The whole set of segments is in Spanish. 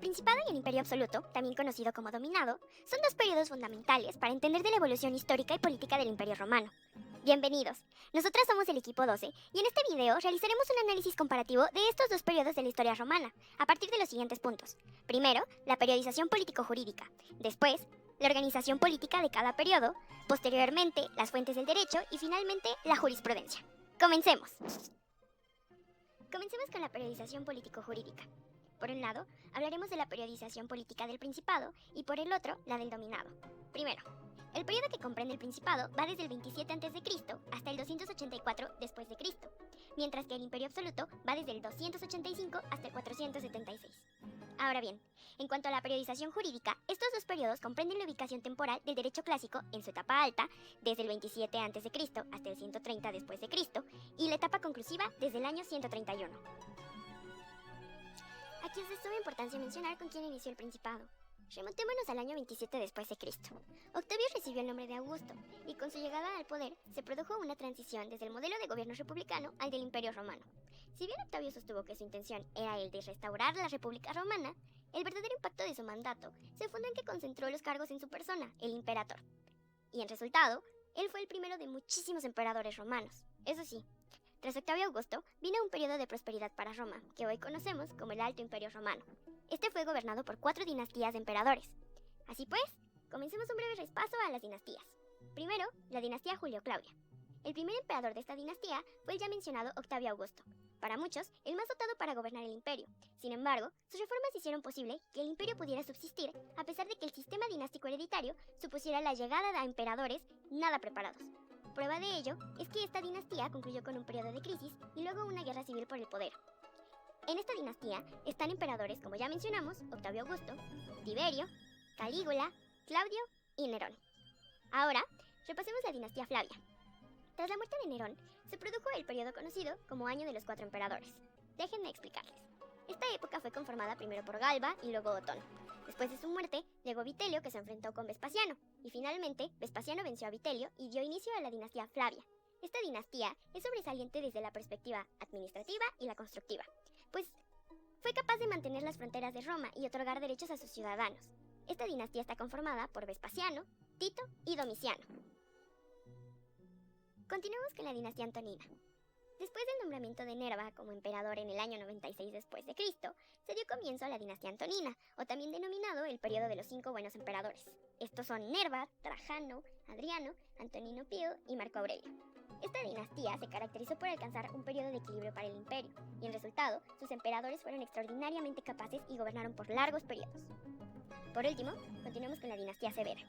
El Principado y el Imperio Absoluto, también conocido como Dominado, son dos periodos fundamentales para entender de la evolución histórica y política del Imperio Romano. Bienvenidos, nosotras somos el equipo 12 y en este video realizaremos un análisis comparativo de estos dos periodos de la historia romana, a partir de los siguientes puntos. Primero, la periodización político-jurídica, después, la organización política de cada periodo, posteriormente, las fuentes del derecho y finalmente, la jurisprudencia. Comencemos. Comencemos con la periodización político-jurídica. Por un lado, hablaremos de la periodización política del Principado y por el otro, la del Dominado. Primero, el periodo que comprende el Principado va desde el 27 a.C. hasta el 284 después de Cristo, mientras que el Imperio Absoluto va desde el 285 hasta el 476. Ahora bien, en cuanto a la periodización jurídica, estos dos periodos comprenden la ubicación temporal del derecho clásico en su etapa alta, desde el 27 a.C. hasta el 130 después de Cristo, y la etapa conclusiva desde el año 131. Aquí es de suma importancia mencionar con quién inició el Principado. Remontémonos al año 27 después de Cristo. Octavio recibió el nombre de Augusto, y con su llegada al poder se produjo una transición desde el modelo de gobierno republicano al del Imperio Romano. Si bien Octavio sostuvo que su intención era el de restaurar la República Romana, el verdadero impacto de su mandato se fundó en que concentró los cargos en su persona, el imperator. Y en resultado, él fue el primero de muchísimos emperadores romanos. Eso sí, tras Octavio Augusto, vino un periodo de prosperidad para Roma, que hoy conocemos como el Alto Imperio Romano. Este fue gobernado por 4 dinastías de emperadores. Así pues, comencemos un breve repaso a las dinastías. Primero, la dinastía Julio-Claudia. El primer emperador de esta dinastía fue el ya mencionado Octavio Augusto. Para muchos, el más dotado para gobernar el imperio. Sin embargo, sus reformas hicieron posible que el imperio pudiera subsistir, a pesar de que el sistema dinástico hereditario supusiera la llegada de emperadores nada preparados. Prueba de ello es que esta dinastía concluyó con un periodo de crisis y luego una guerra civil por el poder. En esta dinastía están emperadores como ya mencionamos, Octavio Augusto, Tiberio, Calígula, Claudio y Nerón. Ahora, repasemos la dinastía Flavia. Tras la muerte de Nerón, se produjo el periodo conocido como Año de los 4 Emperadores. Déjenme explicarles. Esta época fue conformada primero por Galba y luego Otón. Después de su muerte, llegó Vitelio, que se enfrentó con Vespasiano, y finalmente Vespasiano venció a Vitelio y dio inicio a la dinastía Flavia. Esta dinastía es sobresaliente desde la perspectiva administrativa y la constructiva, pues fue capaz de mantener las fronteras de Roma y otorgar derechos a sus ciudadanos. Esta dinastía está conformada por Vespasiano, Tito y Domiciano. Continuamos con la dinastía Antonina. Después del nombramiento de Nerva como emperador en el año 96 después de Cristo, se dio comienzo a la dinastía Antonina, o también denominado el periodo de los 5 buenos emperadores. Estos son Nerva, Trajano, Adriano, Antonino Pío y Marco Aurelio. Esta dinastía se caracterizó por alcanzar un periodo de equilibrio para el imperio, y en resultado, sus emperadores fueron extraordinariamente capaces y gobernaron por largos periodos. Por último, continuamos con la dinastía Severa.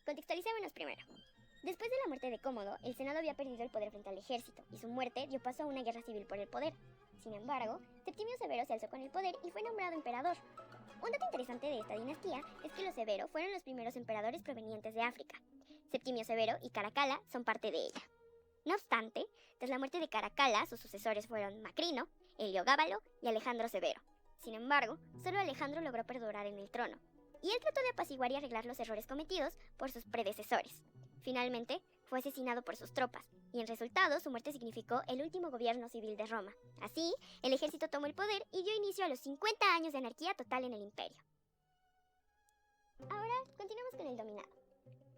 Contextualicémonos primero. Después de la muerte de Cómodo, el Senado había perdido el poder frente al ejército, y su muerte dio paso a una guerra civil por el poder. Sin embargo, Septimio Severo se alzó con el poder y fue nombrado emperador. Un dato interesante de esta dinastía es que los Severo fueron los primeros emperadores provenientes de África. Septimio Severo y Caracalla son parte de ella. No obstante, tras la muerte de Caracalla, sus sucesores fueron Macrino, Heliogábalo y Alejandro Severo. Sin embargo, solo Alejandro logró perdurar en el trono, y él trató de apaciguar y arreglar los errores cometidos por sus predecesores. Finalmente, fue asesinado por sus tropas, y en resultado su muerte significó el último gobierno civil de Roma. Así, el ejército tomó el poder y dio inicio a los 50 años de anarquía total en el imperio. Ahora, continuamos con el Dominado.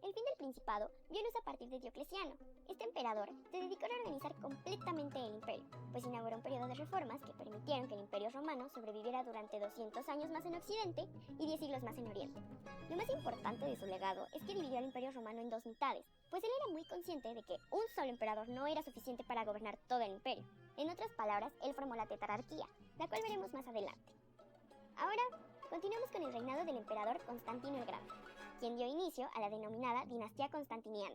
El fin del Principado vio luz a partir de Diocleciano. Este emperador se dedicó a reorganizar completamente el imperio, pues inauguró un periodo de reformas que permitieron que el imperio romano sobreviviera durante 200 años más en Occidente y 10 siglos más en Oriente. Lo más importante de su legado es que dividió al imperio romano en 2 mitades, pues él era muy consciente de que un solo emperador no era suficiente para gobernar todo el imperio. En otras palabras, él formó la tetrarquía, la cual veremos más adelante. Ahora, continuamos con el reinado del emperador Constantino el Grande, quien dio inicio a la denominada dinastía constantiniana.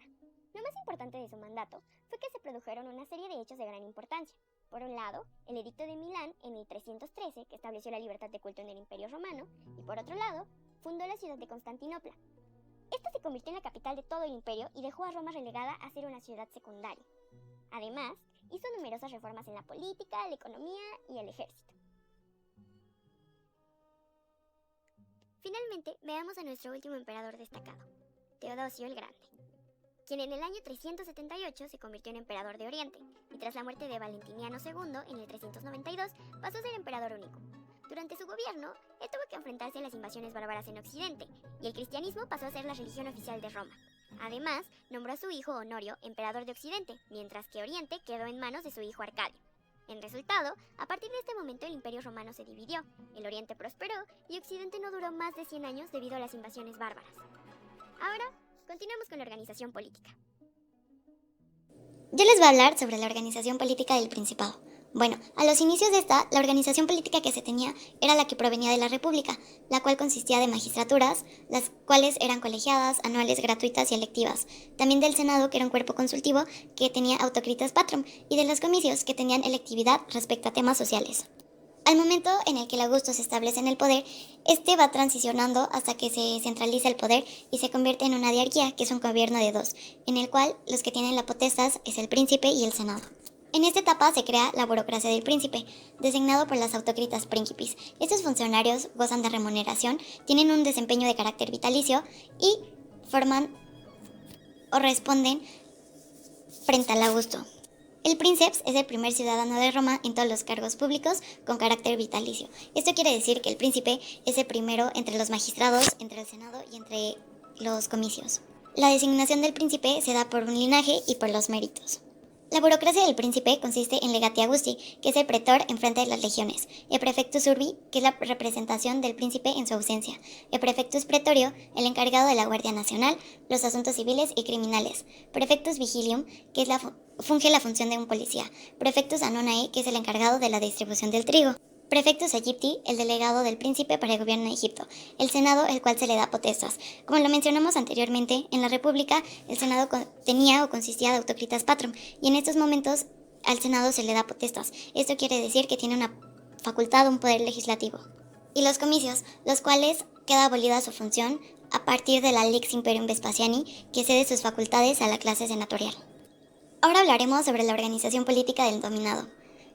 Lo más importante de su mandato fue que se produjeron una serie de hechos de gran importancia. Por un lado, el Edicto de Milán en el 313, que estableció la libertad de culto en el Imperio Romano, y por otro lado, fundó la ciudad de Constantinopla. Esta se convirtió en la capital de todo el imperio y dejó a Roma relegada a ser una ciudad secundaria. Además, hizo numerosas reformas en la política, la economía y el ejército. Finalmente, veamos a nuestro último emperador destacado, Teodosio el Grande, quien en el año 378 se convirtió en emperador de Oriente, y tras la muerte de Valentiniano II en el 392 pasó a ser emperador único. Durante su gobierno, él tuvo que enfrentarse a las invasiones bárbaras en Occidente, y el cristianismo pasó a ser la religión oficial de Roma. Además, nombró a su hijo Honorio emperador de Occidente, mientras que Oriente quedó en manos de su hijo Arcadio. En resultado, a partir de este momento el Imperio Romano se dividió, el Oriente prosperó y Occidente no duró más de 100 años debido a las invasiones bárbaras. Ahora, continuamos con la organización política. Yo les voy a hablar sobre la organización política del Principado. Bueno, a los inicios de esta, la organización política que se tenía era la que provenía de la República, la cual consistía de magistraturas, las cuales eran colegiadas, anuales, gratuitas y electivas. También del Senado, que era un cuerpo consultivo que tenía autocritas patrum, y de los comicios, que tenían electividad respecto a temas sociales. Al momento en el que el Augusto se establece en el poder, este va transicionando hasta que se centraliza el poder y se convierte en una diarquía, que es un gobierno de dos, en el cual los que tienen la potestas es el príncipe y el senado. En esta etapa se crea la burocracia del príncipe, designado por las autocritas príncipes. Estos funcionarios gozan de remuneración, tienen un desempeño de carácter vitalicio y forman o responden frente al Augusto. El princeps es el primer ciudadano de Roma en todos los cargos públicos con carácter vitalicio. Esto quiere decir que el príncipe es el primero entre los magistrados, entre el senado y entre los comicios. La designación del príncipe se da por un linaje y por los méritos. La burocracia del príncipe consiste en legati Augusti, que es el pretor en frente de las legiones, el prefectus urbi, que es la representación del príncipe en su ausencia, el prefectus pretorio, el encargado de la Guardia Nacional, los asuntos civiles y criminales, prefectus vigilium, que es funge la función de un policía, prefectus anonae, que es el encargado de la distribución del trigo, prefectus Aegypti, el delegado del príncipe para el gobierno de Egipto, el Senado, el cual se le da potestas. Como lo mencionamos anteriormente, en la República el Senado tenía o consistía de autocritas patrum, y en estos momentos al Senado se le da potestas. Esto quiere decir que tiene una facultad, un poder legislativo. Y los comicios, los cuales queda abolida su función a partir de la Lex Imperium Vespasiani, que cede sus facultades a la clase senatorial. Ahora hablaremos sobre la organización política del dominado.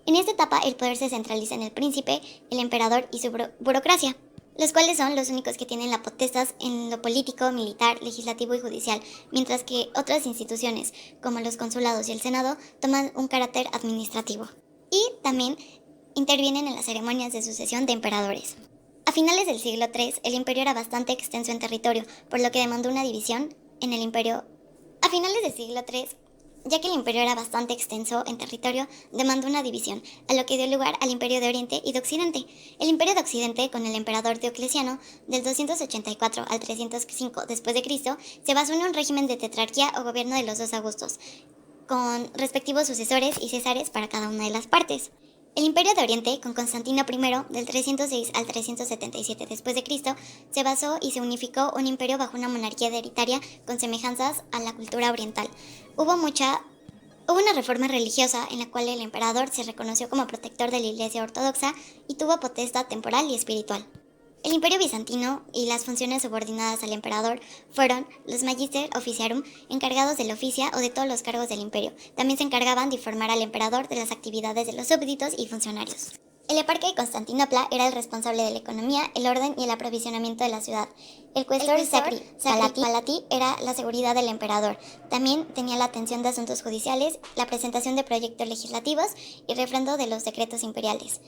En esta etapa el poder se centraliza en el príncipe, el emperador y su burocracia, los cuales son los únicos que tienen la potestas en lo político, militar, legislativo y judicial, mientras que otras instituciones, como los consulados y el senado, toman un carácter administrativo. Y también intervienen en las ceremonias de sucesión de emperadores. A finales del siglo III, el imperio era bastante extenso en territorio, por lo que demandó una división en el imperio. A finales del siglo III, ya que el imperio era bastante extenso en territorio, demandó una división, a lo que dio lugar al imperio de Oriente y de Occidente. El imperio de Occidente, con el emperador Diocleciano, del 284 al 305 después de Cristo, se basó en un régimen de tetrarquía o gobierno de los dos Augustos, con respectivos sucesores y césares para cada una de las partes. El imperio de Oriente, con Constantino I, del 306 al 377 después de Cristo, se basó y se unificó un imperio bajo una monarquía hereditaria con semejanzas a la cultura oriental. Hubo una reforma religiosa en la cual el emperador se reconoció como protector de la Iglesia ortodoxa y tuvo potestad temporal y espiritual. El imperio bizantino y las funciones subordinadas al emperador fueron los magister officiarum, encargados de la oficia o de todos los cargos del imperio. También se encargaban de informar al emperador de las actividades de los súbditos y funcionarios. El eparca de Constantinopla era el responsable de la economía, el orden y el aprovisionamiento de la ciudad. El cuestor sacri palati era la seguridad del emperador. También tenía la atención de asuntos judiciales, la presentación de proyectos legislativos y refrendo de los decretos imperiales.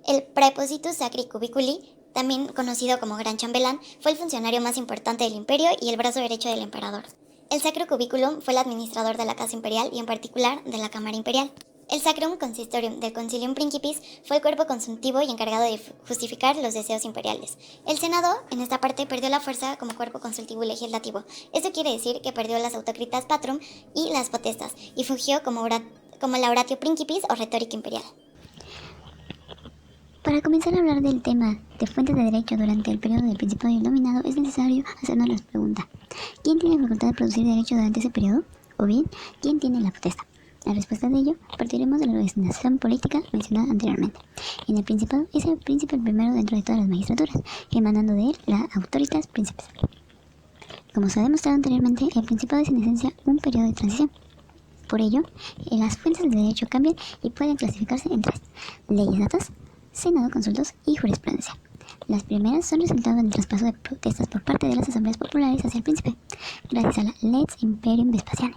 El praepositus sacri cubiculi, también conocido como Gran Chambelán, fue el funcionario más importante del imperio y el brazo derecho del emperador. El Sacro Cubiculum fue el administrador de la Casa Imperial y en particular de la Cámara Imperial. El Sacrum Consistorium del Concilium Principis fue el cuerpo consultivo y encargado de justificar los deseos imperiales. El Senado, en esta parte, perdió la fuerza como cuerpo consultivo y legislativo. Esto quiere decir que perdió las autocritas patrum y las potestas, y fungió como la oratio principis o retórica imperial. Para comenzar a hablar del tema de fuentes de derecho durante el periodo del Principado y el Dominado, es necesario hacernos la pregunta: ¿quién tiene la facultad de producir derecho durante ese periodo? O bien, ¿quién tiene la potestad? La respuesta de ello partiremos de la organización política mencionada anteriormente. En el Principado es el príncipe el primero dentro de todas las magistraturas, emanando de él la autoritas príncipes. Como se ha demostrado anteriormente, el Principado es en esencia un periodo de transición. Por ello, las fuentes de derecho cambian y pueden clasificarse en tres: leyes datas, Senado, consultos y jurisprudencia. Las primeras son resultado del traspaso de protestas por parte de las asambleas populares hacia el príncipe, gracias a la Lex Imperium Vespasiani,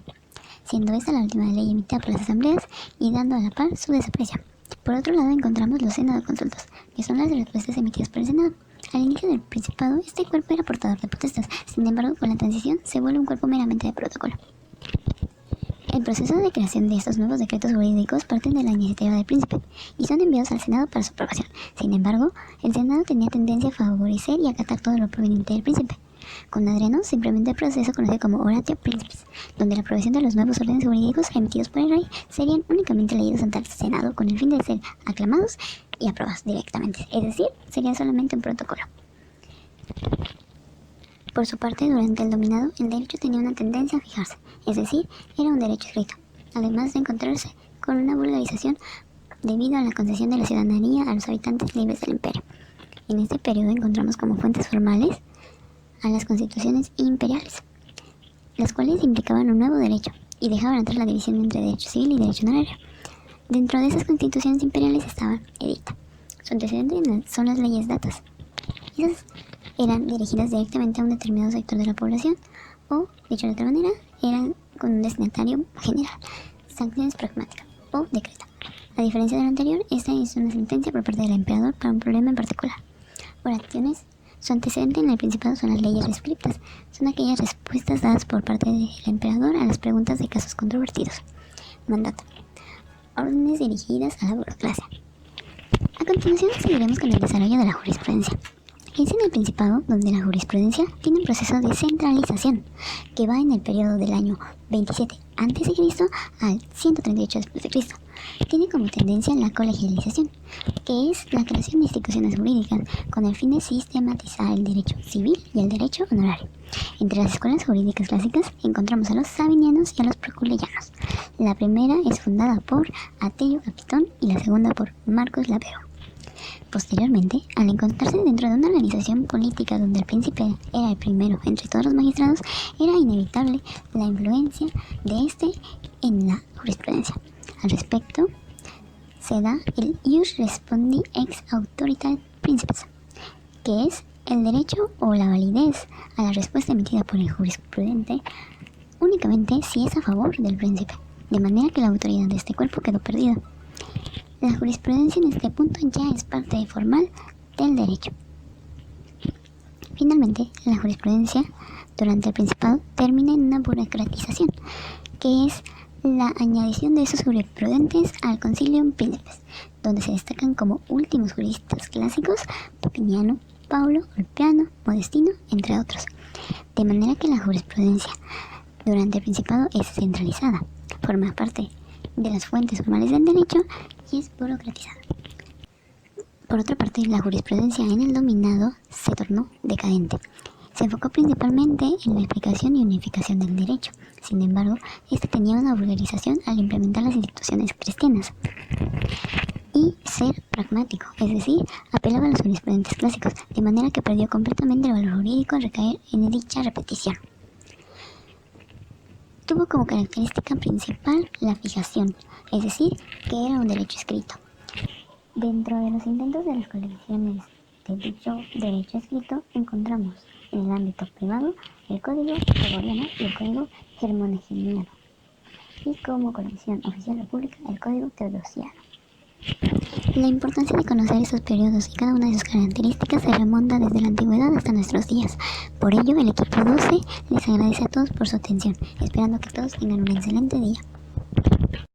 siendo esta la última ley emitida por las asambleas y dando a la par su desaparición. Por otro lado encontramos los Senado-consultos, que son las respuestas emitidas por el Senado. Al inicio del Principado, este cuerpo era portador de potestas, sin embargo, con la transición se vuelve un cuerpo meramente de protocolo. El proceso de creación de estos nuevos decretos jurídicos parten de la iniciativa del príncipe y son enviados al Senado para su aprobación. Sin embargo, el Senado tenía tendencia a favorecer y acatar todo lo proveniente del príncipe. Con Adriano se implementó el proceso conocido como Oratio Principis, donde la aprobación de los nuevos órdenes jurídicos emitidos por el rey serían únicamente leídos ante el Senado con el fin de ser aclamados y aprobados directamente, es decir, sería solamente un protocolo. Por su parte, durante el dominado, el derecho tenía una tendencia a fijarse, es decir, era un derecho escrito, además de encontrarse con una vulgarización debido a la concesión de la ciudadanía a los habitantes libres del imperio. En este periodo encontramos como fuentes formales a las constituciones imperiales, las cuales implicaban un nuevo derecho y dejaban atrás la división entre derecho civil y derecho honorario. Dentro de esas constituciones imperiales estaba edicta. Su antecedente son las leyes datas. Esas eran dirigidas directamente a un determinado sector de la población o, dicho de otra manera, eran con un destinatario general, sanciones pragmáticas o decreta. A diferencia de lo anterior, esta es una sentencia por parte del emperador para un problema en particular. Oraciones. Su antecedente en el Principado son las leyes rescriptas, son aquellas respuestas dadas por parte del emperador a las preguntas de casos controvertidos. Mandato. Órdenes dirigidas a la burocracia. A continuación seguiremos con el desarrollo de la jurisprudencia. Es en el Principado donde la jurisprudencia tiene un proceso de centralización que va en el periodo del año 27 a.C. al 138 d.C. Tiene como tendencia la colegialización, que es la creación de instituciones jurídicas con el fin de sistematizar el derecho civil y el derecho honorario. Entre las escuelas jurídicas clásicas encontramos a los sabinianos y a los proculeyanos. La primera es fundada por Atelio Capitón y la segunda por Marcos Lavero. Posteriormente, al encontrarse dentro de una organización política donde el príncipe era el primero entre todos los magistrados, era inevitable la influencia de este en la jurisprudencia. Al respecto, se da el ius respondi ex autoritate principes, que es el derecho o la validez a la respuesta emitida por el jurisprudente únicamente si es a favor del príncipe, de manera que la autoridad de este cuerpo quedó perdida. La jurisprudencia en este punto ya es parte formal del derecho. Finalmente, la jurisprudencia durante el Principado termina en una burocratización, que es la añadición de esos jurisprudentes al Concilium Príncipes, donde se destacan como últimos juristas clásicos Papiniano, Paulo, Ulpiano, Modestino, entre otros. De manera que la jurisprudencia durante el Principado es centralizada, forma parte de las fuentes formales del derecho y es burocratizada. Por otra parte, la jurisprudencia en el dominado se tornó decadente. Se enfocó principalmente en la explicación y unificación del derecho. Sin embargo, este tenía una vulgarización al implementar las instituciones cristianas y ser pragmático, es decir, apelaba a los jurisprudentes clásicos, de manera que perdió completamente el valor jurídico al recaer en dicha repetición. Tuvo como característica principal la fijación, es decir, que era un derecho escrito. Dentro de los intentos de las colecciones de dicho derecho escrito encontramos en el ámbito privado el Código Gregoriano y el Código Hermonegeniano, y como colección oficial o pública el Código Teodosiano. La importancia de conocer esos periodos y cada una de sus características se remonta desde la antigüedad hasta nuestros días. Por ello, el equipo 12 les agradece a todos por su atención, esperando que todos tengan un excelente día.